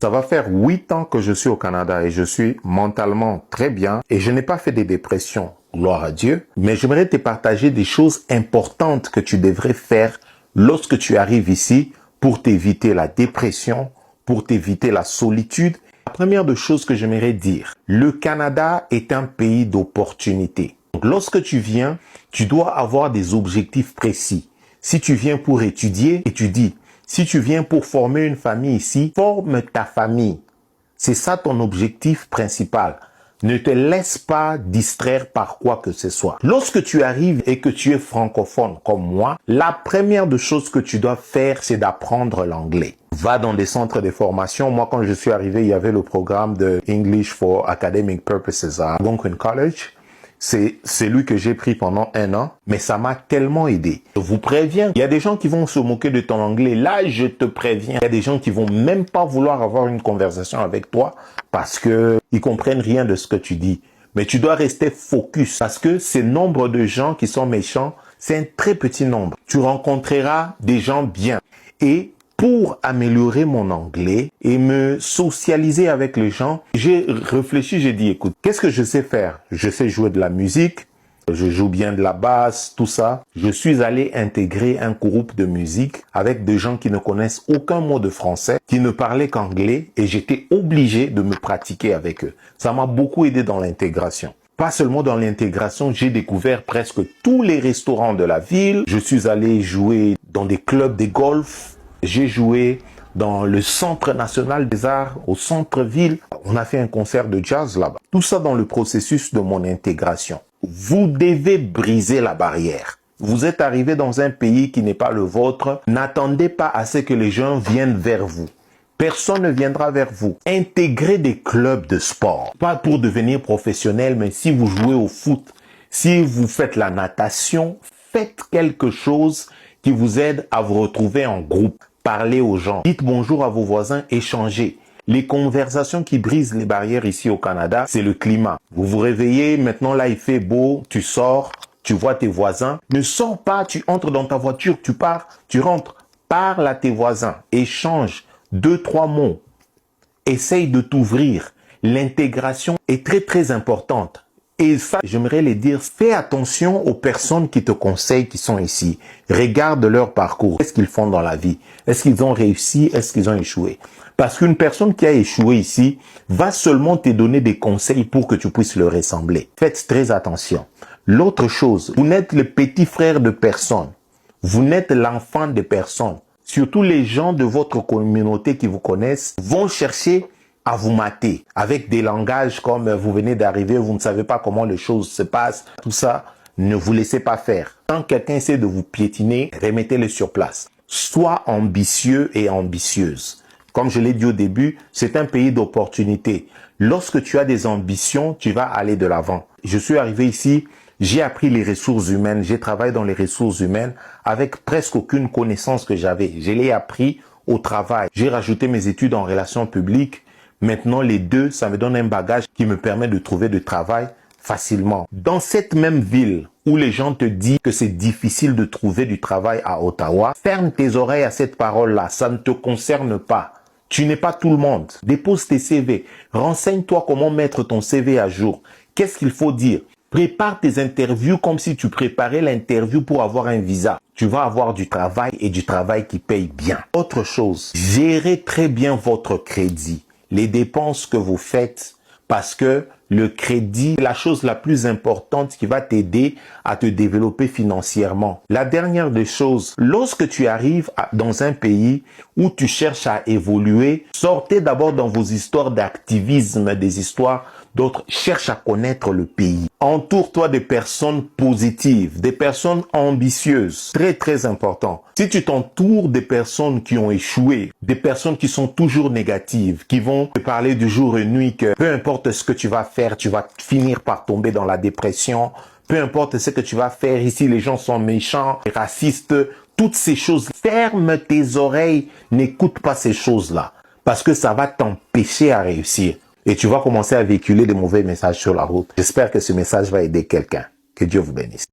Ça va faire 8 ans que je suis au Canada et je suis mentalement très bien et je n'ai pas fait des dépressions, gloire à Dieu. Mais j'aimerais te partager des choses importantes que tu devrais faire lorsque tu arrives ici pour t'éviter la dépression, pour t'éviter la solitude. La première des choses que j'aimerais dire, le Canada est un pays d'opportunités. Donc, lorsque tu viens, tu dois avoir des objectifs précis. Si tu viens pour étudier, étudie. Si tu viens pour former une famille ici, forme ta famille. C'est ça ton objectif principal. Ne te laisse pas distraire par quoi que ce soit. Lorsque tu arrives et que tu es francophone comme moi, la première des choses que tu dois faire, c'est d'apprendre l'anglais. Va dans des centres de formation. Moi, quand je suis arrivé, il y avait le programme de English for Academic Purposes à Algonquin College. C'est celui que j'ai pris pendant 1 an, mais ça m'a tellement aidé. Je vous préviens, il y a des gens qui vont se moquer de ton anglais. Là, je te préviens. Il y a des gens qui vont même pas vouloir avoir une conversation avec toi parce que ils comprennent rien de ce que tu dis. Mais tu dois rester focus parce que ces nombres de gens qui sont méchants, c'est un très petit nombre. Tu rencontreras des gens bien. Et pour améliorer mon anglais et me socialiser avec les gens, j'ai réfléchi, j'ai dit, écoute, qu'est-ce que je sais faire? Je sais jouer de la musique, je joue bien de la basse, tout ça. Je suis allé intégrer un groupe de musique avec des gens qui ne connaissent aucun mot de français, qui ne parlaient qu'anglais et j'étais obligé de me pratiquer avec eux. Ça m'a beaucoup aidé dans l'intégration. Pas seulement dans l'intégration, j'ai découvert presque tous les restaurants de la ville. Je suis allé jouer dans des clubs de golf. J'ai joué dans le Centre national des arts, au centre-ville. On a fait un concert de jazz là-bas. Tout ça dans le processus de mon intégration. Vous devez briser la barrière. Vous êtes arrivé dans un pays qui n'est pas le vôtre. N'attendez pas à ce que les gens viennent vers vous. Personne ne viendra vers vous. Intégrez des clubs de sport. Pas pour devenir professionnel, mais si vous jouez au foot, si vous faites la natation, faites quelque chose qui vous aide à vous retrouver en groupe. Parlez aux gens, dites bonjour à vos voisins, échangez. Les conversations qui brisent les barrières ici au Canada, c'est le climat. Vous vous réveillez, maintenant là il fait beau, tu sors, tu vois tes voisins. Ne sors pas, tu entres dans ta voiture, tu pars, tu rentres. Parle à tes voisins, échange 2-3 mots. Essaye de t'ouvrir. L'intégration est très très importante. Et ça, j'aimerais les dire, fais attention aux personnes qui te conseillent, qui sont ici. Regarde leur parcours. Qu'est-ce qu'ils font dans la vie? Est-ce qu'ils ont réussi? Est-ce qu'ils ont échoué? Parce qu'une personne qui a échoué ici va seulement te donner des conseils pour que tu puisses leur ressembler. Faites très attention. L'autre chose, vous n'êtes le petit frère de personne. Vous n'êtes l'enfant de personne. Surtout les gens de votre communauté qui vous connaissent vont chercher à vous mater avec des langages comme vous venez d'arriver, vous ne savez pas comment les choses se passent, tout ça, ne vous laissez pas faire. Quand quelqu'un essaie de vous piétiner, remettez-le sur place. Sois ambitieux et ambitieuse. Comme je l'ai dit au début, c'est un pays d'opportunités. Lorsque tu as des ambitions, tu vas aller de l'avant. Je suis arrivé ici, j'ai appris les ressources humaines, j'ai travaillé dans les ressources humaines avec presque aucune connaissance que j'avais. Je l'ai appris au travail. J'ai rajouté mes études en relations publiques. Maintenant, les deux, ça me donne un bagage qui me permet de trouver du travail facilement. Dans cette même ville où les gens te disent que c'est difficile de trouver du travail à Ottawa, ferme tes oreilles à cette parole-là. Ça ne te concerne pas. Tu n'es pas tout le monde. Dépose tes CV. Renseigne-toi comment mettre ton CV à jour. Qu'est-ce qu'il faut dire? Prépare tes interviews comme si tu préparais l'interview pour avoir un visa. Tu vas avoir du travail et du travail qui paye bien. Autre chose, gérez très bien votre crédit. Les dépenses que vous faites, parce que le crédit est la chose la plus importante qui va t'aider à te développer financièrement. La dernière des choses, lorsque tu arrives dans un pays où tu cherches à évoluer, sortez d'abord dans vos histoires d'activisme, des histoires d'autres. Cherche à connaître le pays. Entoure-toi de personnes positives, des personnes ambitieuses. Très, très important. Si tu t'entoures des personnes qui ont échoué, des personnes qui sont toujours négatives, qui vont te parler du jour et nuit que peu importe ce que tu vas faire, tu vas finir par tomber dans la dépression. Peu importe ce que tu vas faire, ici les gens sont méchants, racistes, toutes ces choses. Ferme tes oreilles, n'écoute pas ces choses-là, parce que ça va t'empêcher à réussir. Et tu vas commencer à véhiculer des mauvais messages sur la route. J'espère que ce message va aider quelqu'un. Que Dieu vous bénisse.